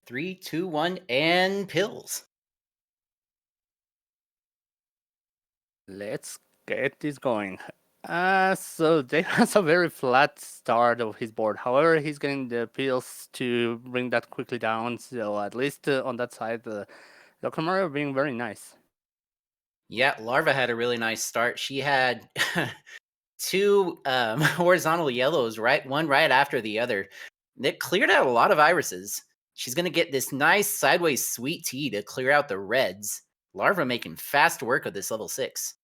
3, 2, 1, and pills. Let's get this going. So Dave has a very flat start of his board. However, he's getting the pills to bring that quickly down. So at least on that side, Dr. Mario being very nice. Yeah, Larva had a really nice start. She had two horizontal yellows, one right after the other. That cleared out a lot of irises. She's going to get this nice sideways sweet tea to clear out the reds. Larva making fast work of this level 6.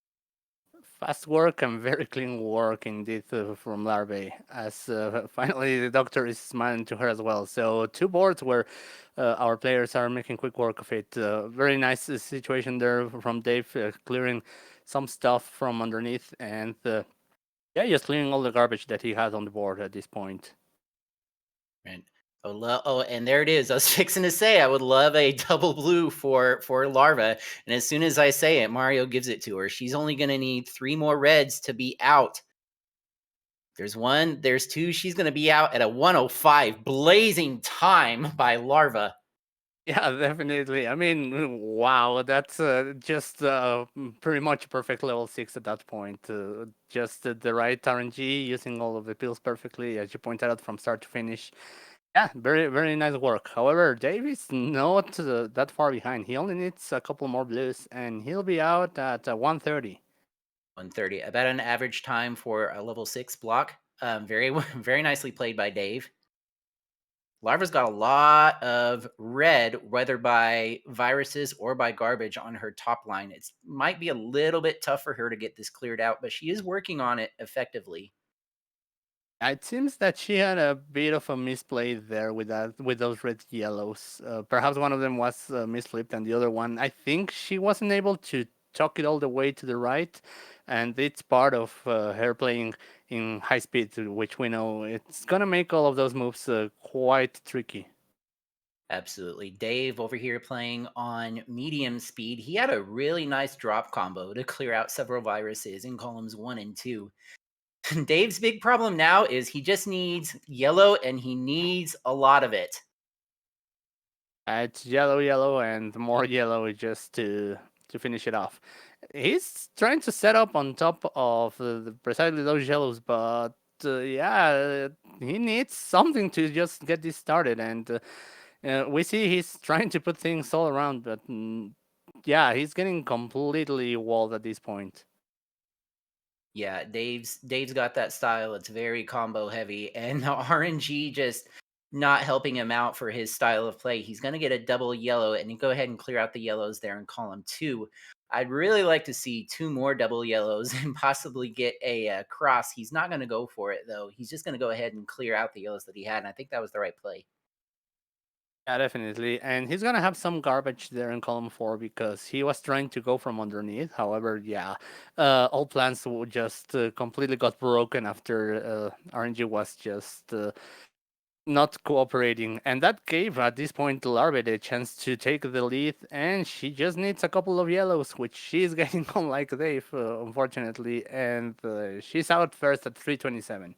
Fast work and very clean work indeed from Larvae. As finally the doctor is smiling to her as well. So two boards where our players are making quick work of it. Very nice situation there from Dave, clearing some stuff from underneath and yeah, just clearing all the garbage that he has on the board at this point. Right. Oh, and there it is. I was fixing to say I would love a double blue for Larva, and as soon as I say it, Mario gives it to her. She's only going to need 3 more reds to be out. There's 1, there's 2. She's going to be out at a 105, blazing time by Larva. Yeah, definitely. I mean, wow, that's just pretty much perfect level 6 at that point. Just the right RNG, using all of the pills perfectly, as you pointed out from start to finish. Yeah, very, very nice work. However, Dave is not that far behind. He only needs a couple more blues, and he'll be out at 130. 130, about an average time for a level 6 block. Very, very nicely played by Dave. Larva's got a lot of red, whether by viruses or by garbage on her top line. It might be a little bit tough for her to get this cleared out, but she is working on it effectively. It seems that she had a bit of a misplay there with those red yellows. Perhaps one of them was misflipped, and the other one, I think she wasn't able to tuck it all the way to the right, and it's part of her playing in high speed, which we know it's gonna make all of those moves quite tricky. Absolutely. Dave over here playing on medium speed. He had a really nice drop combo to clear out several viruses in columns 1 and 2. Dave's big problem now is he just needs yellow and he needs a lot of it. It's yellow, yellow, and more yellow just to finish it off. He's trying to set up on top of precisely those yellows, but yeah, he needs something to just get this started. And we see he's trying to put things all around, but yeah, he's getting completely walled at this point. Yeah, Dave's got that style. It's very combo heavy, and the RNG just not helping him out for his style of play. He's going to get a double yellow, and you go ahead and clear out the yellows there in column 2. I'd really like to see 2 more double yellows and possibly get a cross. He's not going to go for it though. He's just going to go ahead and clear out the yellows that he had, and I think that was the right play. Yeah, definitely. And he's gonna have some garbage there in column 4 because he was trying to go from underneath. However, yeah, all plans just completely got broken after RNG was just not cooperating. And that gave, at this point, Larvae the chance to take the lead. And she just needs a couple of yellows, which she's getting unlike Dave, unfortunately. And she's out first at 327.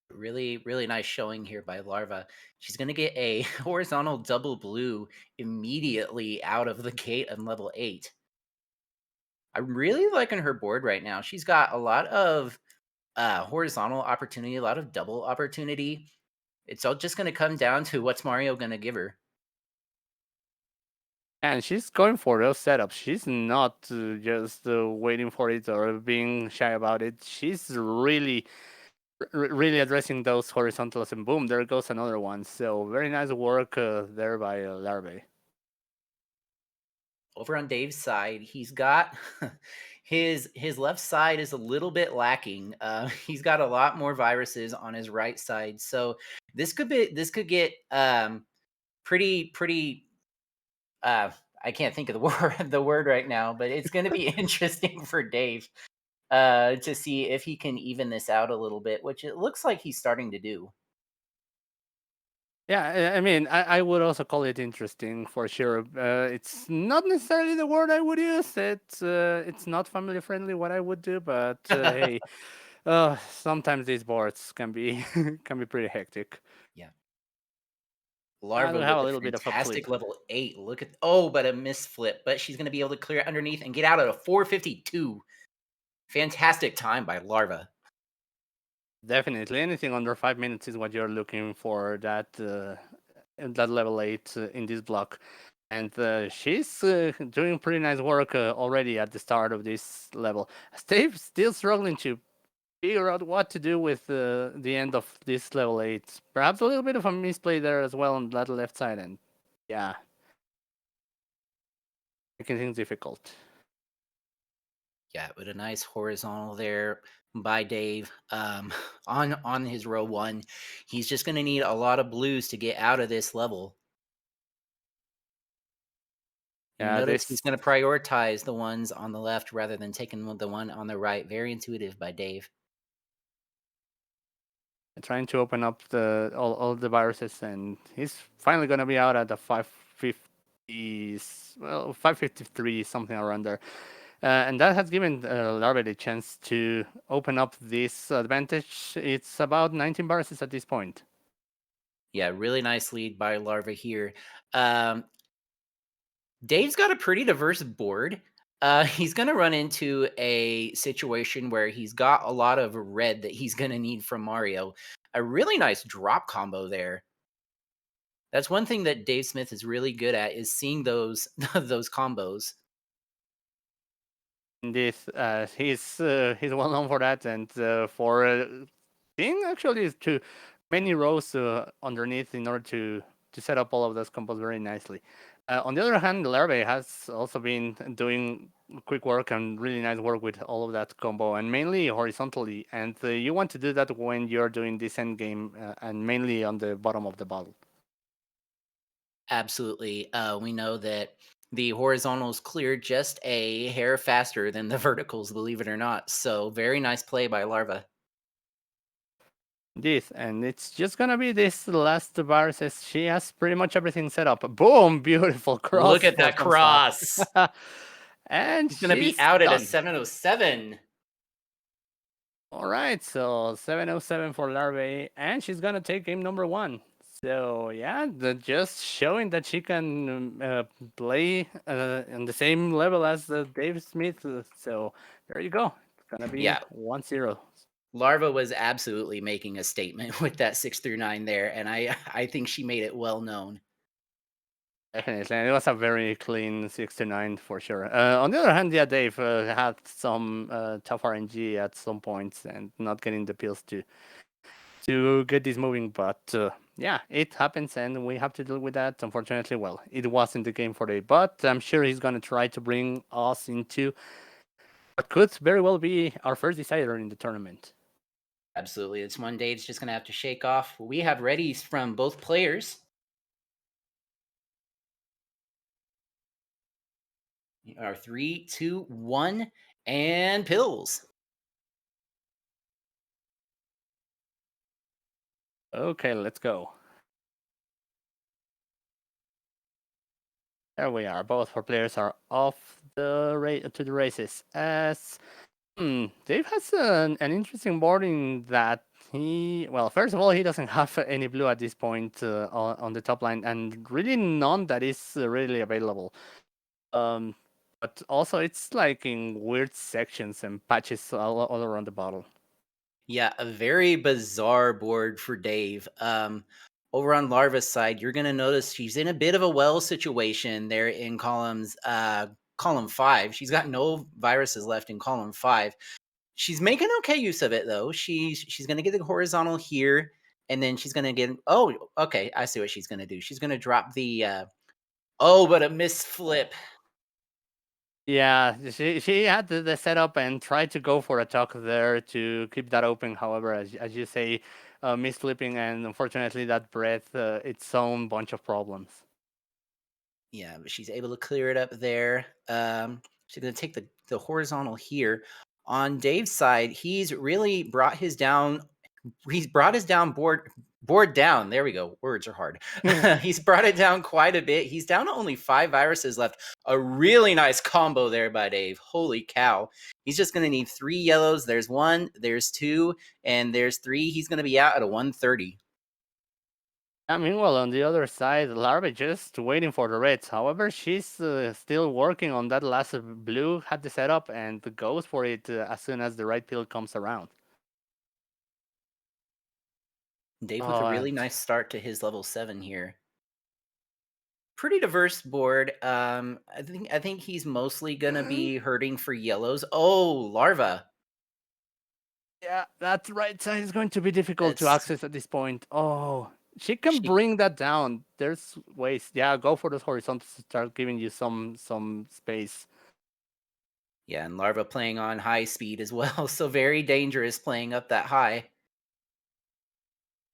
Really, really nice showing here by Larva. She's going to get a horizontal double blue immediately out of the gate on level 8. I'm really liking her board right now. She's got a lot of horizontal opportunity, a lot of double opportunity. It's all just going to come down to what's Mario going to give her. And she's going for those setups. She's not just waiting for it or being shy about it. She's really addressing those horizontals, and boom, there goes another one. So very nice work there by Larvae. Over on Dave's side, he's got his left side is a little bit lacking. He's got a lot more viruses on his right side, so this could get pretty I can't think of the word right now, but it's going to be interesting for Dave to see if he can even this out a little bit, which it looks like he's starting to do. Yeah, I mean, I would also call it interesting for sure. It's not necessarily the word I would use. It's not family friendly what I would do, but hey, sometimes these boards can be can be pretty hectic. Yeah. Larva we have with a a little bit of a fantastic flip. level 8. Look at but a misflip. But she's gonna be able to clear it underneath and get out at a 452. Fantastic time by Larva. Definitely, anything under 5 minutes is what you're looking for. That level 8 in this block, and she's doing pretty nice work already at the start of this level. Steve's still struggling to figure out what to do with the end of this level 8. Perhaps a little bit of a misplay there as well on that left side, and yeah, making things difficult. Yeah, with a nice horizontal there by Dave on his row 1. He's just going to need a lot of blues to get out of this level. You Yeah, notice he's this going to prioritize the ones on the left rather than taking the one on the right. Very intuitive by Dave. trying to open up all the viruses, and he's finally gonna be out at the 550, well, 553, something around there. And that has given Larvae the chance to open up this advantage. It's about 19 viruses at this point. Yeah, really nice lead by Larva here. Um, Dave's got a pretty diverse board. He's going to run into a situation where he's got a lot of red that he's going to need from Mario. A really nice drop combo there. That's one thing that Dave Smith is really good at, is seeing those those combos. This he's well known for that, and for seeing actually too many rows underneath in order to set up all of those combos very nicely. On the other hand, Larvae has also been doing quick work and really nice work with all of that combo, and mainly horizontally. And you want to do that when you're doing this end game, and mainly on the bottom of the bottle. Absolutely. We know that the horizontals clear just a hair faster than the verticals, believe it or not. So very nice play by Larva. This, and it's just gonna be this last viruses. She has pretty much everything set up. Boom! Beautiful Look cross at for that some stuff. cross. And He's going to be she's out at a done. 707. All right, so 707 for Larvae, and she's gonna take game number 1. So yeah, just showing that she can play on the same level as Dave Smith. So there you go. It's gonna be Yeah, 1-0. Larva was absolutely making a statement with that 6 through 9 there, and I think she made it well known. Definitely, and it was a very clean 6-9 for sure. On the other hand, yeah, Dave had some tough RNG at some points and not getting the pills to get this moving, but yeah, it happens, and we have to deal with that. Unfortunately, well, it wasn't the game for Dave, but I'm sure he's gonna try to bring us into what could very well be our first decider in the tournament. Absolutely. It's one day it's just going to have to shake off. We have readies from both players. Our 3, 2, 1, and pills. Okay, let's go. There we are. Both our players are off to the races. As Dave has an interesting board in that well, first of all, he doesn't have any blue at this point on the top line, and really none that is really available. Um, but also, it's like in weird sections and patches all around the bottle. Yeah, a very bizarre board for Dave. Over on Larva's side, you're gonna notice she's in a bit of a well situation there in column 5. She's got no viruses left in column 5. She's making okay use of it though. She's gonna get the horizontal here, and then she's gonna get okay, I see what she's gonna do. She's gonna drop the but a misflip. Yeah, she had the setup and tried to go for a tuck there to keep that open. However, as you say, misflipping, and unfortunately that breath its own bunch of problems. Yeah, but she's able to clear it up there. She's gonna take the horizontal here. On Dave's side, he's really brought his down. He's brought his board down. There we go. Words are hard. He's brought it down quite a bit. He's down to only 5 viruses left. A really nice combo there by Dave. Holy cow! He's just gonna need 3 yellows. There's 1. There's 2, and there's 3. He's gonna be out at a 130. Meanwhile, on the other side, Larvae just waiting for the reds. However, she's still working on that last blue had the setup and goes for it as soon as the right pill comes around. Dave with a Oh, really and nice start to his level 7 here. Pretty diverse board. I think he's mostly gonna be hurting for yellows. Oh, Larva. yeah, that right side is going to be difficult to That's access at this point. Oh, she can she bring that down. There's ways. Yeah, go for those horizontals to start giving you some space. Yeah, and Larva playing on high speed as well, so very dangerous playing up that high.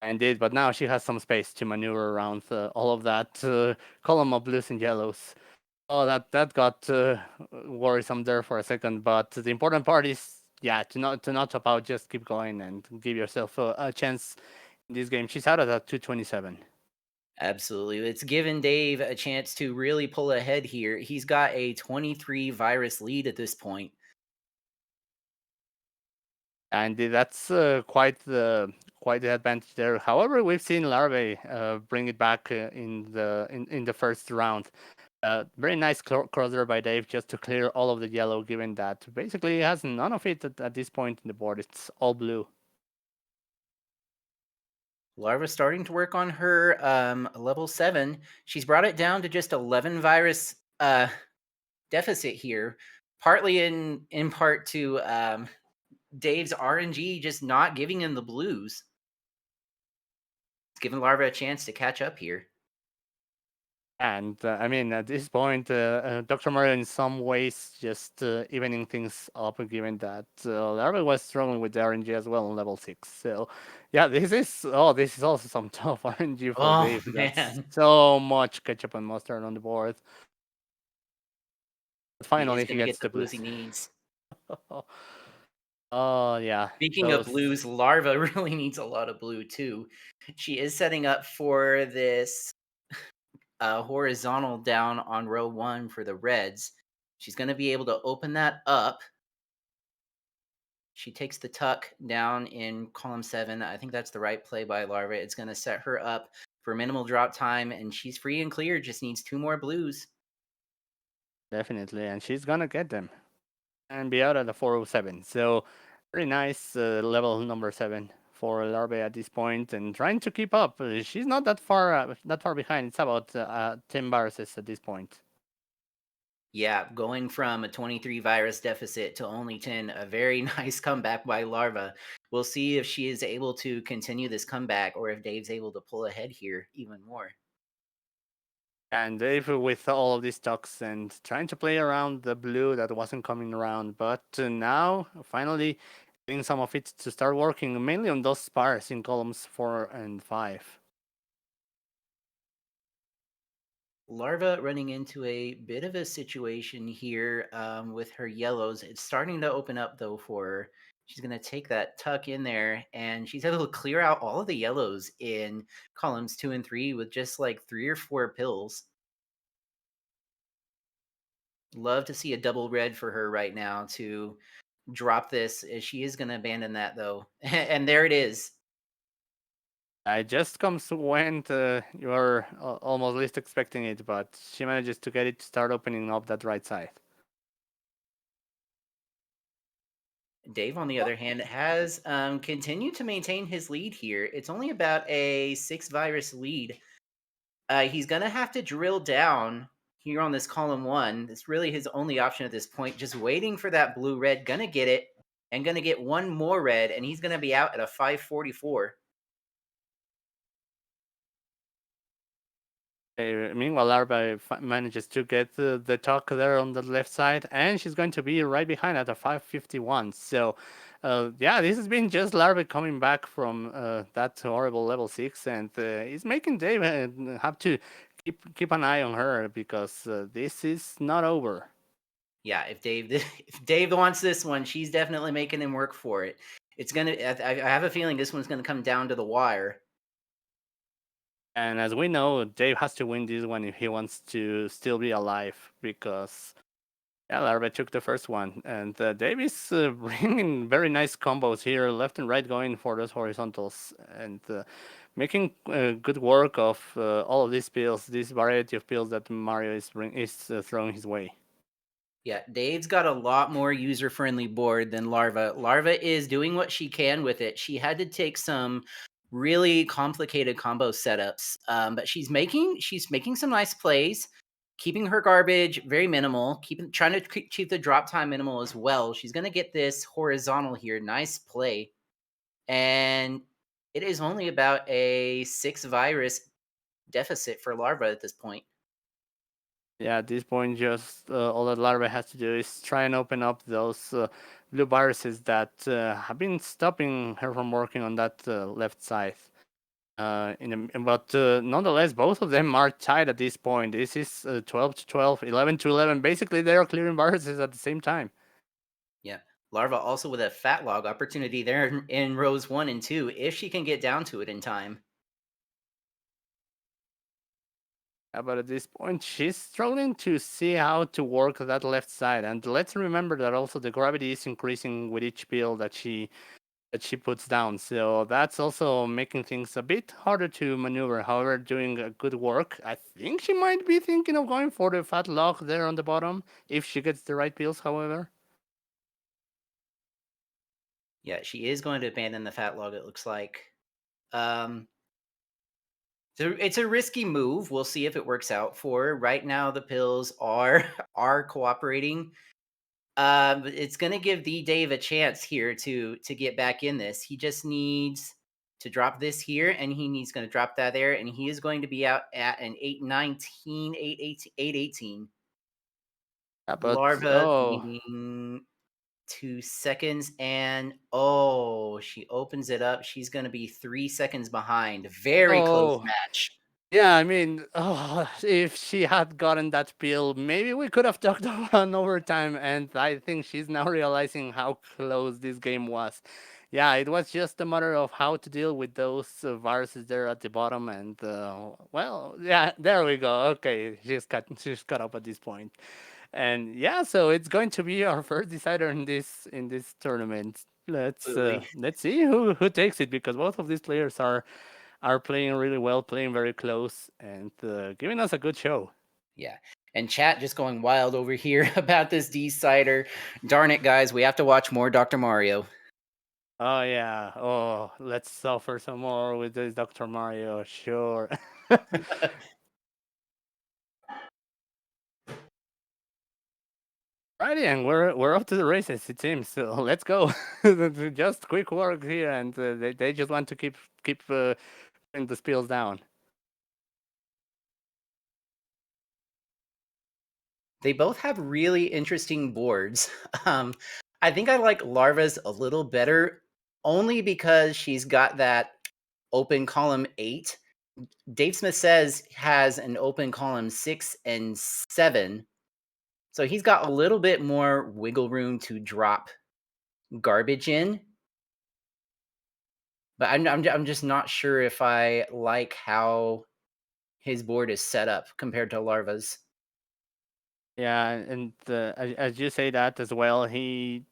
Indeed, but now she has some space to maneuver around all of that column of blues and yellows. Oh, that got worrisome there for a second. But the important part is, yeah, to not top out, just keep going and give yourself a chance in this game. She's out at that 227. Absolutely. It's given Dave a chance to really pull ahead here. He's got a 23 virus lead at this point. And that's quite the advantage there. However, we've seen Larvae bring it back in the first round. Very nice crosser by Dave just to clear all of the yellow, given that basically he has none of it at this point in the board. It's all blue. Larva starting to work on her level 7. She's brought it down to just 11 virus deficit here, partly in part to Dave's RNG just not giving him the blues. It's giving Larva a chance to catch up here. And I mean, at this point, Dr. Mario in some ways just evening things up, given that Larva was struggling with the RNG as well on level 6. So, yeah, this is also some tough RNG for Oh Dave. That's man, so much ketchup and mustard on the board. But he is finally, he going to gets get the the blues he boost. needs. Oh, yeah. Speaking of Those. blues, Larva really needs a lot of blue too. She is setting up for this horizontal down on row 1 for the Reds. She's going to be able to open that up. She takes the tuck down in column 7. I think that's the right play by Larva. It's going to set her up for minimal drop time, and she's free and clear. Just needs 2 more blues. Definitely. And she's going to get them and be out at the 407. So, very nice level number 7 for Larvae at this point and trying to keep up. She's not that far behind. It's about 10 viruses at this point. Yeah, going from a 23 virus deficit to only 10, a very nice comeback by Larva. We'll see if she is able to continue this comeback or if Dave's able to pull ahead here even more. And Dave with all of these stocks and trying to play around the blue that wasn't coming around. But now, finally, getting some of it to start working, mainly on those spars in columns 4 and 5. Larva running into a bit of a situation here with her yellows. It's starting to open up though for her. She's going to take that tuck in there and she's able to clear out all of the yellows in columns 2 and 3 with just like 3 or 4 pills. Love to see a double red for her right now to drop this. She is going to abandon that though. And there it is. It just comes when you're almost least expecting it, but she manages to get it to start opening up that right side. Dave, on the other hand, has continued to maintain his lead here. It's only about a 6 virus lead. He's going to have to drill down here on this column 1. It's really his only option at this point. Just waiting for that blue red. Going to get it and going to get one more red, and he's going to be out at a 544. Meanwhile, Larva manages to get the tuck there on the left side, and she's going to be right behind at a 551. So, yeah, this has been just Larva coming back from that horrible level 6, and it's making Dave have to keep an eye on her because this is not over. Yeah, if Dave if Dave wants this one, she's definitely making him work for it. It's gonna. I have a feeling this one's gonna come down to the wire. And as we know, Dave has to win this one if he wants to still be alive because yeah, Larva took the first one. And Dave is bringing very nice combos here, left and right going for those horizontals. And making good work of all of these pills, this variety of pills that Mario is throwing his way. Yeah, Dave's got a lot more user-friendly board than Larva. Larva is doing what she can with it. She had to take some really complicated combo setups, but she's making some nice plays, keeping her garbage very minimal, trying to keep the drop time minimal as well. She's gonna get this horizontal here, nice play, and it is only about a 6 virus deficit for Larva at this point. Yeah, at this point, just all that Larva has to do is try and open up those blue viruses that have been stopping her from working on that left side. But nonetheless, both of them are tied at this point. This is 12 to 12, 11 to 11. Basically, they are clearing viruses at the same time. Yeah. Larva also with a fat log opportunity there in rows 1 and 2 if she can get down to it in time. But at this point, she's struggling to see how to work that left side. And let's remember that also the gravity is increasing with each pill that she puts down. So that's also making things a bit harder to maneuver. However, doing a good work. I think she might be thinking of going for the fat log there on the bottom if she gets the right pills, however. Yeah, she is going to abandon the fat log, it looks like. Um, so it's a risky move. We'll see if it works out for her. Right now, the pills are are cooperating. But it's going to give the Dave a chance here to get back in this. He just needs to drop this here, and he's going to drop that there, and he is going to be out at an 819, 818. But Larva oh, needing 2 seconds, and oh, she opens it up. She's going to be 3 seconds behind. Very close oh, match. yeah, I mean, oh, if she had gotten that pill, maybe we could have talked on overtime. And I think she's now realizing how close this game was. Yeah, it was just a matter of how to deal with those viruses there at the bottom. And well, yeah, there we go. Okay, she's caught up at this point. And yeah, so it's going to be our first decider in this tournament. Absolutely. Let's see who takes it because both of these players are playing really well, playing very close, and giving us a good show. Yeah. And chat just going wild over here about this decider. Darn it, guys. We have to watch more Dr. Mario. Oh yeah. Oh, let's suffer some more with this Dr. Mario. Sure. Righty, and we're off to the races. It seems. So let's go. Just quick work here, and they just want to keep putting the spills down. They both have really interesting boards. Um, I think I like Larva's a little better only because she's got that open column 8. Davesmithsays has an open column 6 and 7. So he's got a little bit more wiggle room to drop garbage in. But I'm just not sure if I like how his board is set up compared to Larva's. Yeah, and as you say that as well, he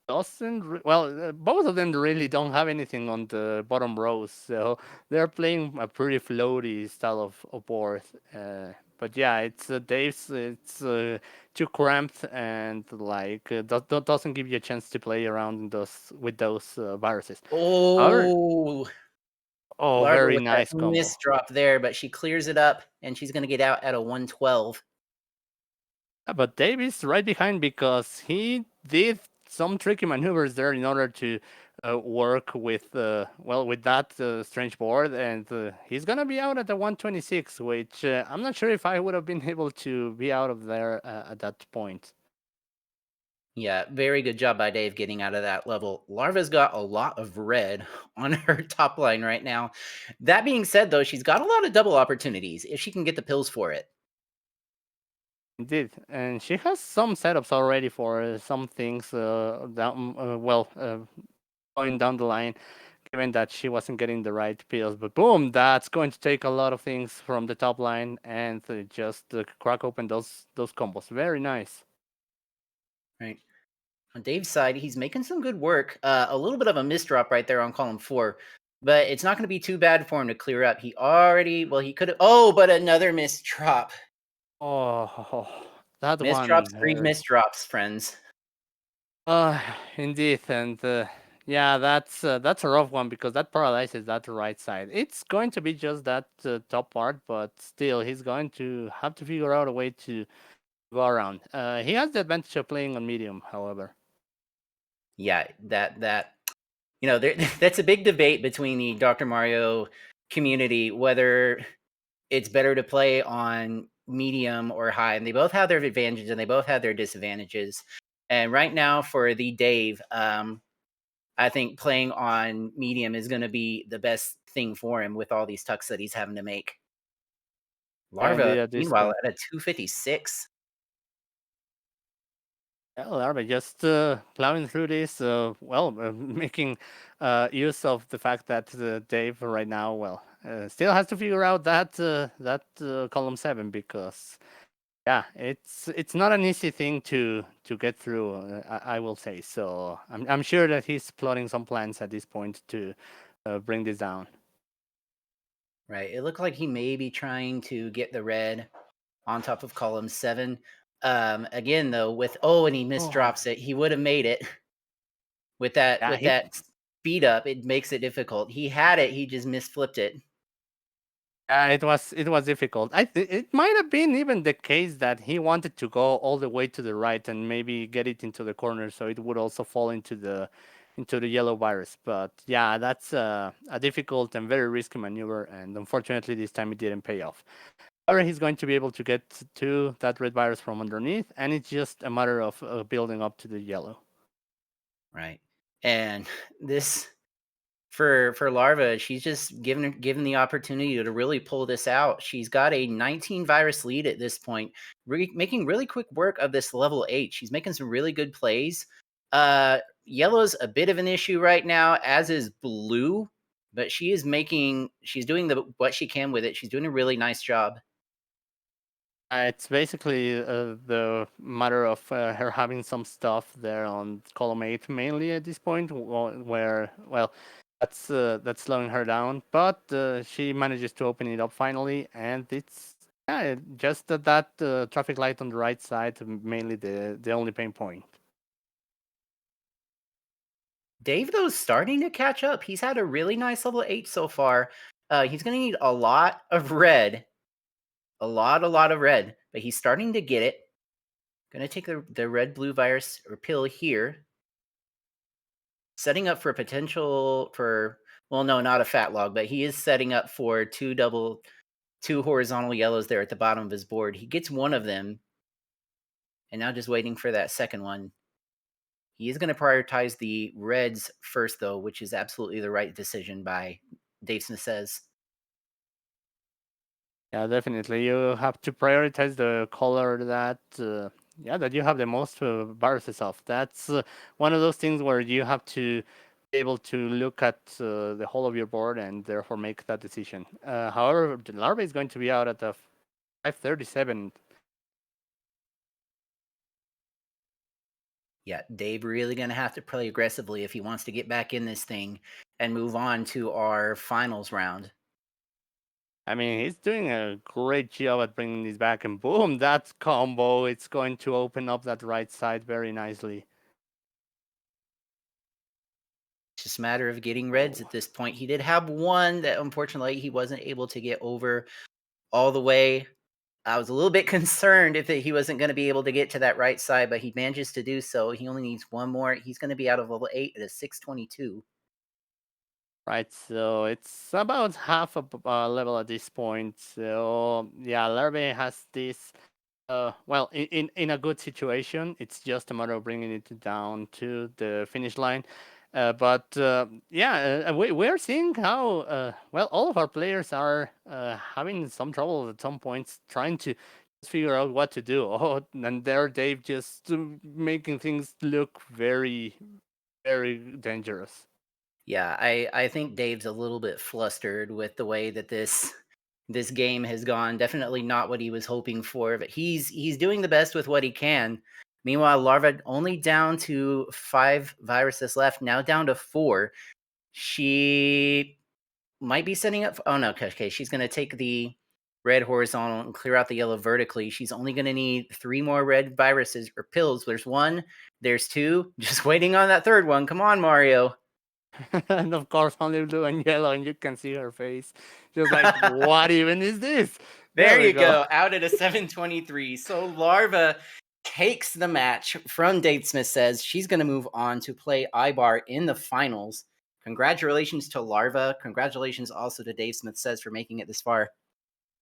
doesn't. Both of them really don't have anything on the bottom rows, so they're playing a pretty floaty style of board. But yeah, it's Dave's. It's too cramped and like doesn't give you a chance to play around in those with those viruses. However, Oh, oh, Larva very with that nice combo. miss drop there, but she clears it up, and she's gonna get out at a 112. But Dave is right behind because he did some tricky maneuvers there in order to work with with that strange board, and he's gonna be out at the 126, which I'm not sure if I would have been able to be out of there at that point. Yeah, very good job by Dave getting out of that level. Larva's got a lot of red on her top line right now. That being said, though, she's got a lot of double opportunities if she can get the pills for it. Indeed, and she has some setups already for some things going down the line, given that she wasn't getting the right pills. But boom, that's going to take a lot of things from the top line and just crack open those combos. Very nice. Right. On Dave's side, he's making some good work. A little bit of a misdrop right there on column 4. but it's not going to be too bad for him to clear up. He already, well, he could have. Oh, but another missed drop. Oh, that Missed drops one breed hurt. missed drops, friends. Uh, Indeed, and yeah, that's a rough one because that paralyzes that right side. It's going to be just that top part, but still, he's going to have to figure out a way to go around. He has the advantage of playing on medium, however. Yeah, that there, that's a big debate between the Dr. Mario community whether it's better to play on medium or high, and they both have their advantages and they both have their disadvantages. And right now, for the Dave, I think playing on medium is going to be the best thing for him with all these tucks that he's having to make. Indeed, Larva, at this meanwhile, point. at a 256. Yeah, Larvae just plowing through this, making use of the fact that Dave right now, still has to figure out that column 7 because yeah, it's not an easy thing to get through. I will say so. I'm sure that he's plotting some plans at this point to bring this down. Right. It looked like he may be trying to get the red on top of column 7. Again, though, and he Oh, misdrops it. He would have made it yeah, with that speed up. It makes it difficult. He had it. He just misflipped it. it was difficult. It might have been even the case that he wanted to go all the way to the right and maybe get it into the corner, so it would also fall into the yellow virus. But yeah, that's a difficult and very risky maneuver, and unfortunately, this time it didn't pay off. However, he's going to be able to get to that red virus from underneath, and it's just a matter of building up to the yellow. Right. And this for Larva, she's just given the opportunity to really pull this out. She's got a 19 virus lead at this point, making really quick work of this level 8. She's making some really good plays. Yellow's a bit of an issue right now, as is blue, but she's doing what she can with it. She's doing a really nice job. It's basically the matter of her having some stuff there on column 8 mainly at this point, where that's slowing her down. But she manages to open it up finally, and it's just that traffic light on the right side, mainly the only pain point. Dave, though, is starting to catch up. He's had a really nice level 8 so far. He's going to need a lot of red, a lot of red, but he's starting to get it. Going to take the red blue virus or pill here, setting up for a potential for, well, no, not a fat log, but he is setting up for two horizontal yellows there at the bottom of his board. He gets one of them, and now just waiting for that second one. He is going to prioritize the reds first, though, which is absolutely the right decision by Davesmithsays. Yeah, definitely. You have to prioritize the color that you have the most viruses of. That's one of those things where you have to be able to look at the whole of your board and therefore make that decision. However, the larva is going to be out at the 537. Yeah, Dave really going to have to play aggressively if he wants to get back in this thing and move on to our finals round. I mean, he's doing a great job at bringing this back, and boom, that combo. It's going to open up that right side very nicely. It's just a matter of getting reds Oh. at this point. He did have one that unfortunately he wasn't able to get over all the way. I was a little bit concerned if he wasn't going to be able to get to that right side, but he manages to do so. He only needs one more. He's going to be out of level 8 at a 622. Right, so it's about half a level at this point. So yeah, Larvae has this. In a good situation, it's just a matter of bringing it down to the finish line. We're seeing how all of our players are having some trouble at some points trying to figure out what to do. Oh, and there Dave just making things look very, very dangerous. Yeah, I think Dave's a little bit flustered with the way that this game has gone. Definitely not what he was hoping for, but he's doing the best with what he can. Meanwhile, Larva only down to 5 viruses left, now down to 4. She might be setting up. Oh no, okay. She's gonna take the red horizontal and clear out the yellow vertically. She's only gonna need 3 more red viruses or pills. There's 1, there's 2. Just waiting on that third one. Come on, Mario. And of course, only blue and yellow, and you can see her face. Just like, what even is this? There There we you go. go. Out at a 723. So Larva takes the match from Datesmith says she's going to move on to play Ibar in the finals. Congratulations to Larva. Congratulations also to Davesmith says for making it this far.